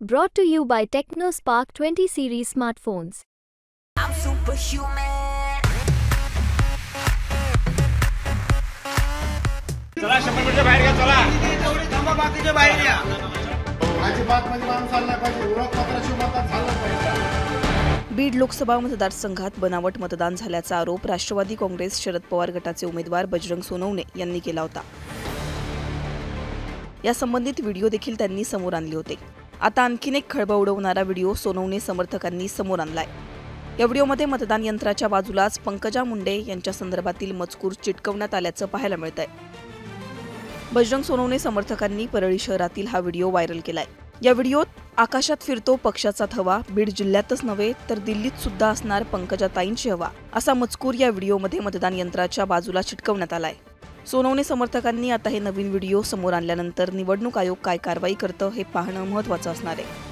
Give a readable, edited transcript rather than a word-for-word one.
Brought to you by TechnoSpark 20 series smartphones. I'm superhuman. चला 100 मीटरच्या बाहेर घ्या चला तेवढी थांबा बाकीच्या बाहेर या अजिबात म्हणजे माणूस आला पाहिजे ओळखपत्राची मतदान झालं पाहिजे। बीड लोकसभा मतदारसंघात बनावट मतदान झाल्याचा आरोप राष्ट्रवादी काँग्रेस शरद पवार गटाचे उमेदवार बजरंग सोनवणे यांनी केला होता। या संबंधित व्हिडिओ देखील त्यांनी समोर आणले होते। आता आणखीन एक खळबळ उडवणारा व्हिडिओ सोनवणे समर्थकांनी समोर आणलाय। या व्हिडिओमध्ये मतदान यंत्राच्या बाजूलाच पंकजा मुंडे यांच्या संदर्भातील मजकूर चिटकवण्यात आल्याचं पाहायला मिळतंय। बजरंग सोनवणे समर्थकांनी परळी शहरातील हा व्हिडिओ व्हायरल केलाय। या व्हिडिओत आकाशात फिरतो पक्षाचा थवा, बीड जिल्ह्यातच नव्हे तर दिल्लीत सुद्धा असणार पंकजाताईंची हवा असा मजकूर या व्हिडिओमध्ये मतदान यंत्राच्या बाजूला चिटकवण्यात आलाय। सोनवणे समर्थकांनी आता हे नवीन व्हिडिओ समोर आणल्यानंतर निवडणूक आयोग काय कारवाई करतं हे पाहणं महत्त्वाचं असणार आहे।